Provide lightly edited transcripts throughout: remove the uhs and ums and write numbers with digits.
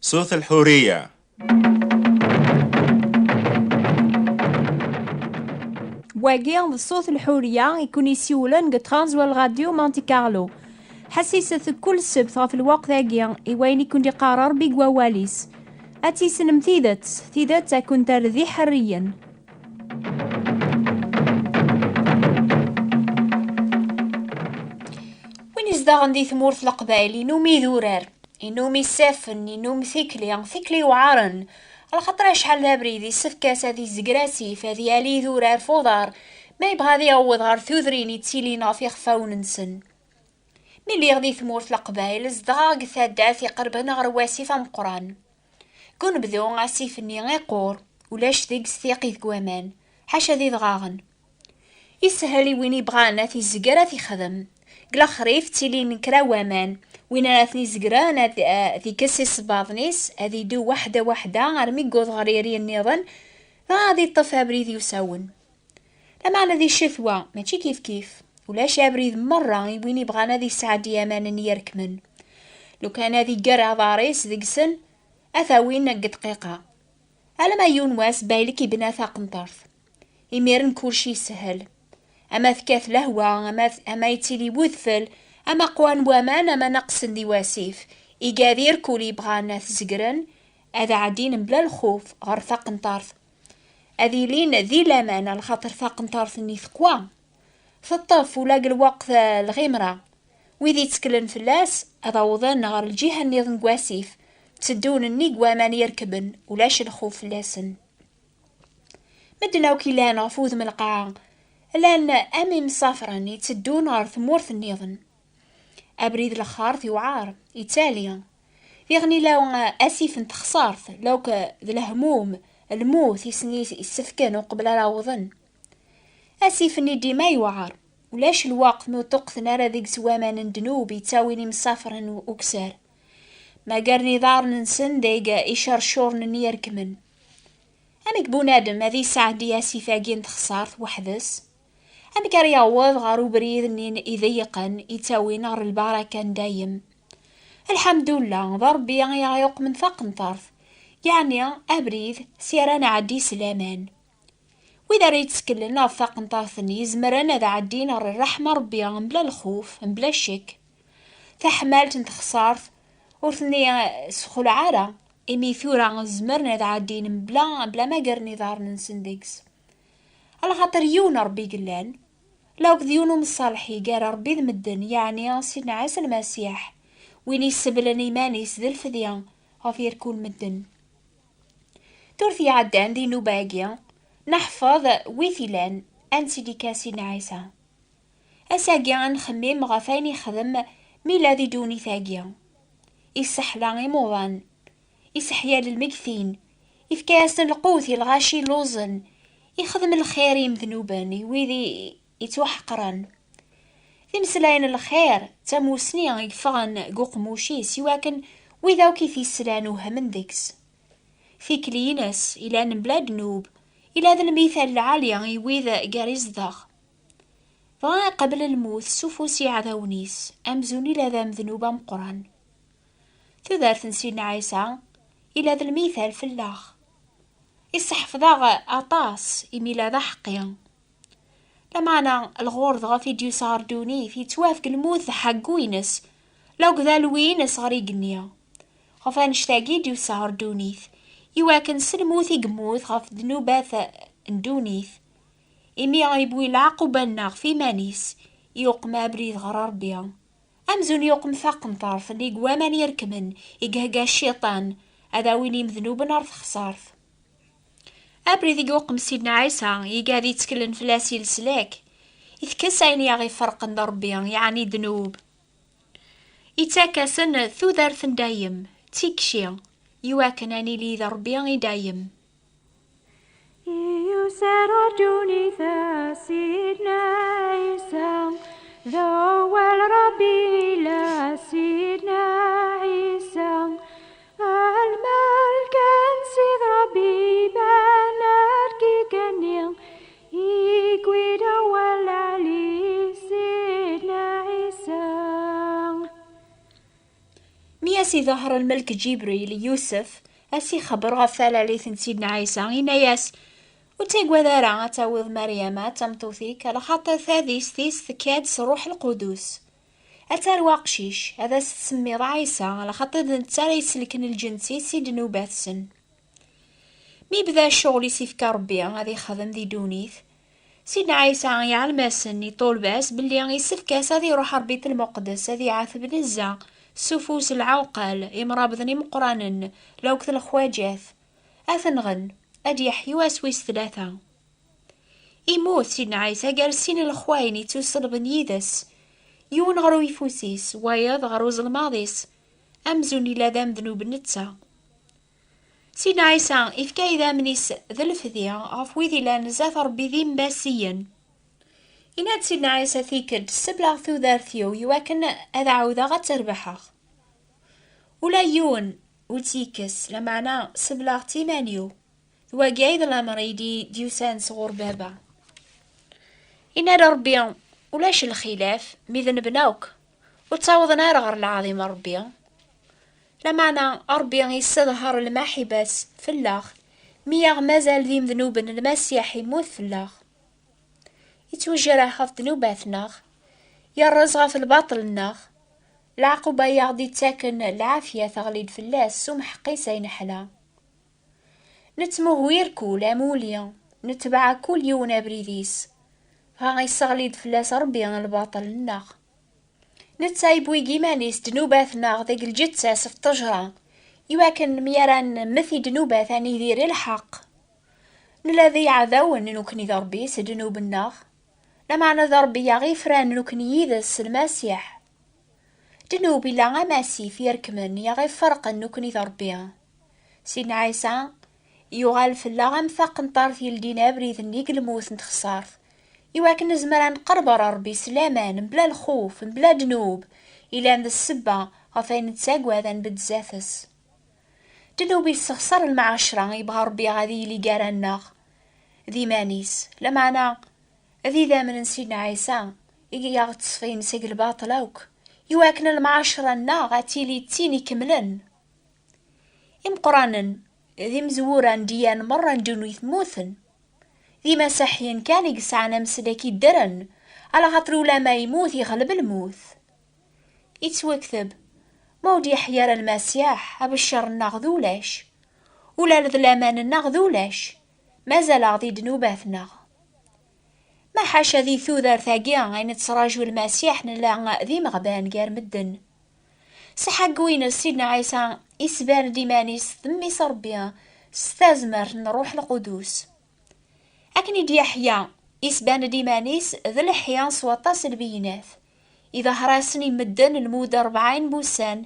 صوت الحورية. واقع صوت الحورية يكون يسيولن ترانزوال راديو مونتي كارلو. حسيسة كل سبت في الوقت هاكيا إوين يكون يقرر بقواليس أتي سنم تيدت تكون ترذي حريا. وين يزدغن دي ثمورث القبائل ينومي ذورار ينومي سافن ينومي ثكلي وعارن على خاطر شحال هابريدي سفكاس هذي زقراسي فهذي علي ذورار فوضار ما يبغى هذي يعوض غير ثوذريني تسيلينا في خفاون نسن. ملي غدي ثمورث القبائل زدغا ثادات يقربنا غير واسيفة مقران كون بدو غاسيفني غيقور ولاش ذيك ستيقي ثقوامان حاشا ذي ضغاغن يسهل وين يبغانا في الزقرة في خدم قلا خريف تيلي نكرا وامان وين اثني زقران ذي كسي صباضنيس هذي دو وحدة غرمي قوض غريري النظن غادي الطفا بريد يساون لما على ذي الشثوة ماشي كيف ولا شابريد مرة وين يبغانا ذي سعد يامان يركمن لو كان هذي قرع ضاريس ذيك سن أثاوين قد دقيقة على ما يونواس بايلك يبنى ثاقنطرث يميرن كلشي سهل أما ثكاث لهوة أما يتيلي وذفل أما قوان وامان أما نقص دي واسيف إيقاذير كولي بغانا تزقرن أذا عدين بلا الخوف غير ثاقنطرث أذي لين ذي لامان الخاطر ثاقنطرث ني ثقوا في الطف ولاق الوقت الغمرة ويذي تسكلن فلاس أضوضن غير الجهة النظن قواسيف تسدون النيق وامان يركبن ولاش الخوف لاسن مدنا وكيلان غفوذ من القاع لان امي مسافرن يتسدون غير ثمورث النظن ابريد الخارث يوعار يتاليا يغني لو اسيف تخسارث لو ذا الهموم الموت يسني السفكان وقبل راوضن اسيفني ديما يوعار ولاش الوقت مو تقثنا راه ذيك سوامان دنوب يتاويني مسافرن وكسار ما قرني دار ننسن ديقا إشار شورن يركمن أمك بونادم هذي ساعدي ياسي فاقين تخسارث وحدس أمك رياوض غارو بريد نين إذيقن يتاوي نار البركة دايم الحمد لله ضربي يغيق من ثقن طرف يعني أبريد سيرانا عدي سلامان وإذا ريت سكلنا ثقن طرف يزمرنا ذا عدينا الرحمة ربي بلا الخوف بلا الشك فحمالت تخسارث ورثني سخول عارة إمي ثورة زمرنا ذا عدين بلا ما قرني دار ننسندكس على خاطر يونا ربي قلان لو كذيونو مصالحي قال ربي ذمدن يعني سيدنا عيسى المسيح وين يسبلن إيمانيس ذي الفديان غف يركون مدن تورثي عدان دي نوباقيا نحفظ ويثلان أنسي دي كاسيدنا عيسى أساقيا نخمم غفاين يخدم ميلادي دوني ثاقيا يسحلا يموضان يسحيا للمكثين يفكاسن القوثي الغاشي لوزن يخدم الخير يمذنوباني ويذي يتوحقرن ذي مسلاين الخير تموسني يفغن قوق موشي سواكن ويذا وكيفي سلانوها من ذكس في كلينس إلى نبلا دنوب إلى ذا المثال العالي ويذا قاريز ضغ قبل الموت سوفوسي عذاونيس أمزوني لذا مذنوبا مقران تذارث سيدنا عيسى إلى ذا المثال في اللاخ يسحفظا أطاس إميلا ذا حقيا لمعنى الغورض غفي ديو ساردوني في توافق الموت حقوينس لو كذا لوينس غريق النيا غفا نشتاقي ديو ساردونيث يواكن سلموثي قموث غف دنوبات ندونيث إمي غيبوي العقوبة الناغ في مانيس يوقم أبريد غرار بيا أمزون يوقم ثاقن طرف اللي قوامان يركمن يقهقا الشيطان هذا ويلي مذنوب نار خسارث أبريد يوقم سيدنا عيسى يقعد يتكلن فلاسي السلاك يتكس عيني يغي فرق ضربيا يعني ذنوب يتاكسن ثوذرث دايم تيكشي يواكن أني لي ضربيا يدايم يسردني سيدنا عيسى ذو الربي لا سيدنا عيسى الملك سيد ربي بانركي كنيا يكويد والعلي سيدنا عيسى أسي ظهر الملك جبريل يوسف أسي خبر غفال عليه سيدنا عيسى إناياس وتيقوى ذارا تعوض مريم تمطوثيك على خاطر ثاديس ثيس ثكاد روح القدوس أتار قشيش هذا تسمي عيسى على خاطر نتا يسلكن الجنسي سيد نوبات سن مي بدا الشغل يسيفك ربي غادي يخدم ذي دونيث سيدنا عيسى يعلم سني طول باس باللي يسفكاس هذي يروح ربيت المقدس هذي عاثب نزا سفوس العوقل يمرابضني مقرانن لو كثل الخواجات أثنغن أدي يحيو أسويس ثلاثة يموت سيدنا عيسى قال سين الخواين يتوصل بن يدس يون غرو يفوسيس وياض غرو ظلماضيس أمزوني لا دام ذنوب نتسا سيدنا عيسى إفكا إذا منيس ذا الفذية غفويذي لا نزاث ربي ذي مباسيا إناد سيدنا عيسى ثيكد سبلاغ ثو ذارثيو يواكن هذا عوضا غتربحه ولا يون وتيكس لمعنى سبلاغ تيمانيو وقايد الأمر يدي ديوسان صغور بابا إناد ربي ولاش الخلاف ميذن بناوك وتصاوضنا رغر العظيم ربي لمعنى ربي يستظهر المحبس في اللاخ مياغ مازال ذي ذنوب المسيح يموت في اللاخ يتوجه في ذنوباتنا يرزغ في الباطل الناخ العقوبة يغدي تاكن العافية تغليد في اللاس سمح قيسين حلا نتمهوير كول أموليا نتبع كل يوم بريديس ها يستغليد في اللاس ربي الباطل الناخ نتسايب ويجيمانيس دنوباتنا ذيك الجتساس في الطجرة يواكن ميران مثي دنوبة ثاني ذير الحق نلاذي عذاو نوكني ضربي سدنوب الناخ لمعنى ضربي يغيفران نوكني يذس المسيح دنوبي لا غماسي في يركمن يغيف فرق نوكني ضربيها سيدنا عيسى يغال في اللغم ثاق نطارث يلدينا بريد نيك الموت نتخسارث يواكن نزمران قربر ربي سلامان بلا الخوف بلا دنوب إلا عند السبة غفاين نتساقوا هذا بدزاثس دنوبي السخسر المعاشرة يبغى ربي غادي لي قارانا ذي مانيس لمعنى ذي ذا من سيدنا عيسى يغا تصفين سيق الباطلوك يواكن المعاشرة نا غاتيلي تيني كملن قرانن ذي مزورا ديان مرة دونو يثموثن ذي مسيحيا كان يقسعنا مسلاكي الدرن على خاطر ولا ما يموت يغلب الموت يتوكثب مودي حيار المسيح أبشر النغذولاش ولا لذلامان النغذولاش مازال غدي دنوباتنا ما حاشا ذي ثوذر ثاقيا غين تسراجو المسيح نلا ذي مغبان قار مدن سحق وين سيدنا عيسى يسبان ديمانيس ثمي صربيا استازمر نروح القدوس أكني دي يحيى يسبان ديمانيس ذا الحيان سواطاس البينات إذا هراسني مدن المود 40 بوسان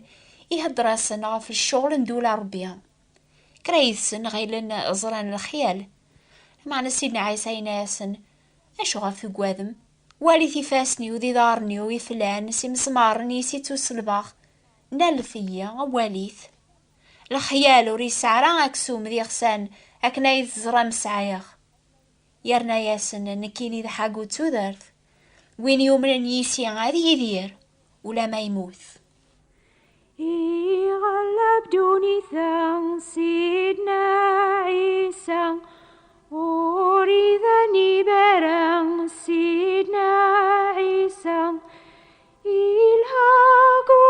يهدراسن في الشغل ندول ربيا كريسن غيلن زران الخيال معنى سيدنا عيسى يناسن أشو غفي قواذم والي ثفاسني وذي دارني ويفلان سي مسمارني سي توسلباخ نالثية واليث الخيال وريس عران أكسوم ذي غسان أكنايذ زرام سعيخ يرنا ياسن نكيني ذا حاقو تودرث وين يومن يسي غادي يدير ولا ما يموت يغلب دوني ثان سيدنا عيسى وريذني بران سيدنا عيسى إلهاقو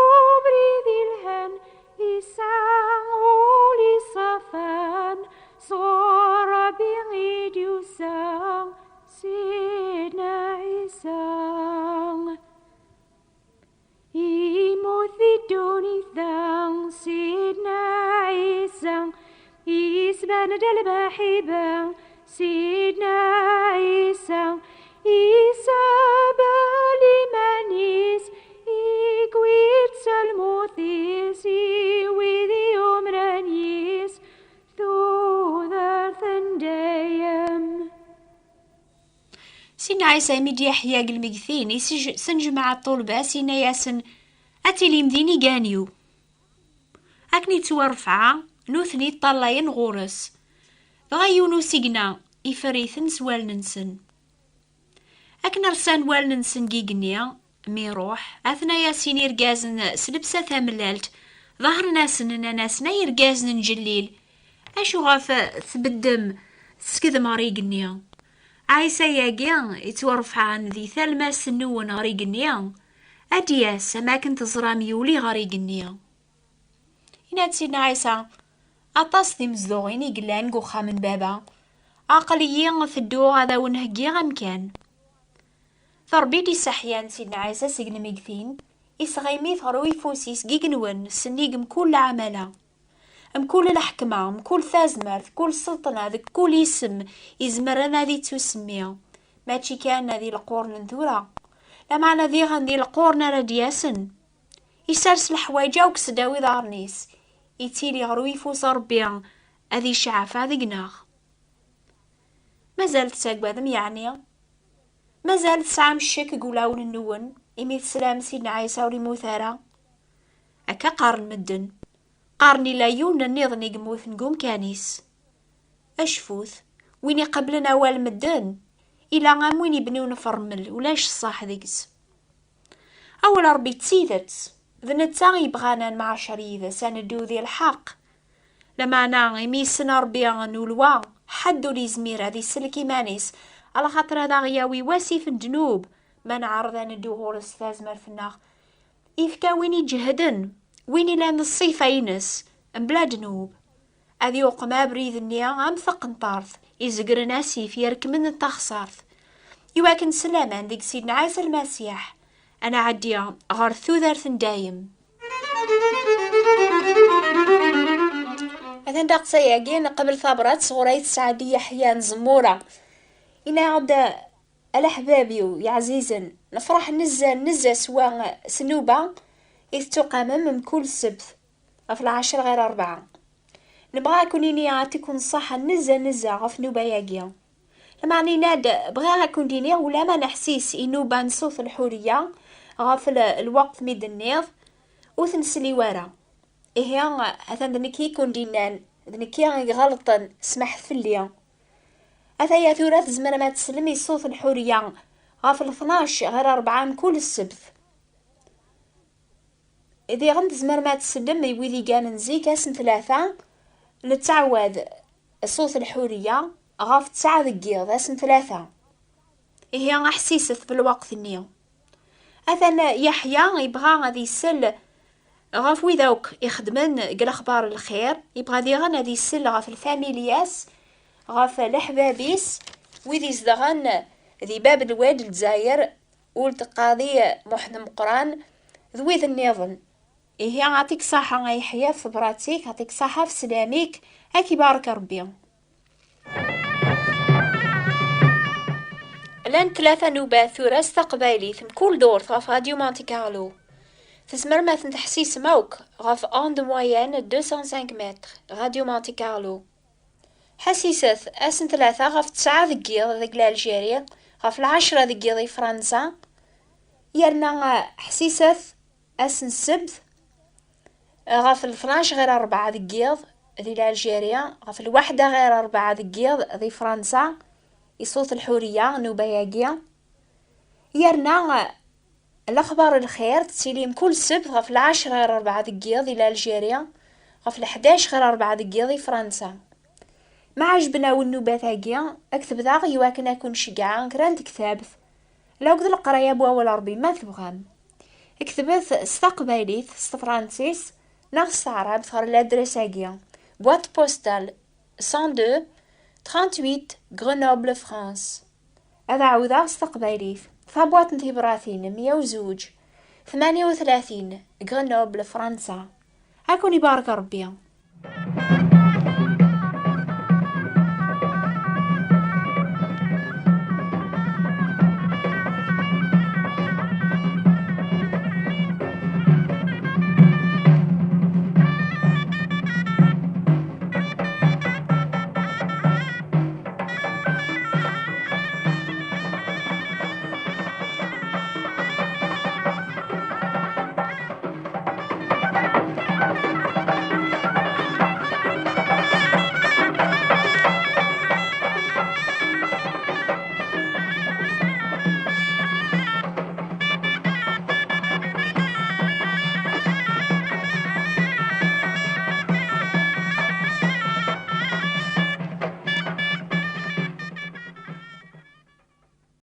بريذ الهن إسعان ولي صفان صور بعيد يسان سيدنا عيسى يموثدوني ثان سيدنا عيسى يسبان البحيبة سيدنا عيسى إسابة لمانيس إقويت سلموثيس وذي أمرانيس ثو ذرثن دايم سيدنا عيسى ميدي يحيى المقثين سنجمع الطلبة سينا ياسن أتي مديني قانيو أكني تورفعا نوثني طلاين غورس غايونو سيقنا إفريثن سوال ننسن أكن رسان وال ننسن قيقنيا ميروح أثنايا سينير قازن سلبسة ثاملالت ظهر ناس ناسنا يرقازن نجليل اشو غاف تبدم تسكذ مريق النيا عايسا ياقيا يتورفع عن ذي ثلماس نون غريق النيا ادياس ما كنت زرام يولي غريق النيا إنا سيدنا عيسى أطاس دي مزدوغين يقلان قوخا من بابا عقليين ثدو هذا ونهجي غمكان ثربي دي سحيان سيدنا عيسى سجن ميقثين إسغيمي ثروي فوسيس جيجنون سنيق مكل عملها مكل الحكمة مكل ثازمر كل سلطنة ذك كل اسم يزمرنا ذي تسمية ماشي كان ذي القرن ذورا لا معنى ذي غندي القرن ردياسن يسارس الحوايجة وكسداوي ضارنيس يتيلي غروي فوس ربيع أذي شعافة ذي قناغ مازالت ساقبادم يعني مازالت سعام الشك قولاون النون إميث سلام سيدنا عيسى ولموثارا أكا قارن مدن قارني لا يون النظني قموث نقوم كانيس أشفوث ويني قبلنا والمدن إلا غام وين يبنيو نفرمل ولاش الصاح ذيكس أول ربي تسيدت ذنتا يبغانا المعشر إذا سندو ذي الحق لما أنا يميسنا ربي نولوا حدو لي زمير هذي السلكي مانيس على خاطر هذا غياوي واسي في الجنوب ما نعرض ندو غور استاذ مرفناغ إفكا وين يجهدن وين لان الصيفة ينس بلا جنوب أذي وقما بريد النيا عم ثقن طارث يزقر ناسي في يرك من التخصارث يواكن سلاما ديك سيدنا عيسى المسيح أنا عديا غار ثوذرث دايم أثن داق سياقين قبل ثابرات صغريت سعدية حيان زمورة إنا عود الأحبابي يا عزيزن نفرح نزا سوا سنوبة إذ تقامم من كل سبت في 10 غير 4 نبغى كونيني عاتكون صح نزا غف نوبة ياقيا لما عني ناد بغاها كونيني ولا ما نحسيس إنو بانصوث الحورية غف الوقت ميد النيض وثنسلي ورا إيه أثن ذنكي كوندينان ذنكي غلطا سمح فليا أثايا ثورات زمان ما تسلمي صوت الحورية غف 12 غير 4 من كل السبت إذا غنت زمان ما تسلم يويذي كان نزيك اسم 3 نتعواد صوت الحورية غاف 9 ذقيض اسم 3 إيه أحسيست بالوقت النيو أثن يحيى يبغى غادي يسل غاف ويذاوك يخدمن قل أخبار الخير يبغى دي غن هادي يسل غاف الفاميلياس غاف الحبابيس ويذي زدغن ذي باب الواد الجزائر ولد قاضي محن مقران ذويذ النظن إيه عطيك صحة يحيى في براتيك عطيك صحة في سلاميك هاكي بارك ربي لان 3 نوبات ثورة قبايلي ثم كل دور غاف راديو مونتي كارلو تسمر ما تحسيس موك غاف اون دو موين 205 متر راديو مونتي كارلو حسيسث اسن 3 غاف 9 ذقيض ذق الجيريا غاف 10 ذقيض فرنسا يرنا حسيسث اسن السبت غاف 12 غير 4 ذقيض ذي الجيريا غاف 1 غير 4 ذقيض ذي فرنسا يصوت الحورية نوبة ياقيا يرنا الأخبار الخير تسيليم كل سبت غاف 10 غير 4 ذقيض إلى الجيريا غاف 11 غير 4 ذقيض فرنسا ما عجبنا والنوبة تاقيا اكتب ذا يواكن اكون شقعان كرانت كتابث لو قد القراية بواول ربي ما تبغام اكتبث استقباليث استفرانسيس نغس عرب ثار الادرس اقيا بوات بوستال 102 38 غرينوبل فرانس هذا عوضا استقباليث ثابوات نتي براثين 102 38 غرينوبل فرنسا هاكوني بارك ربي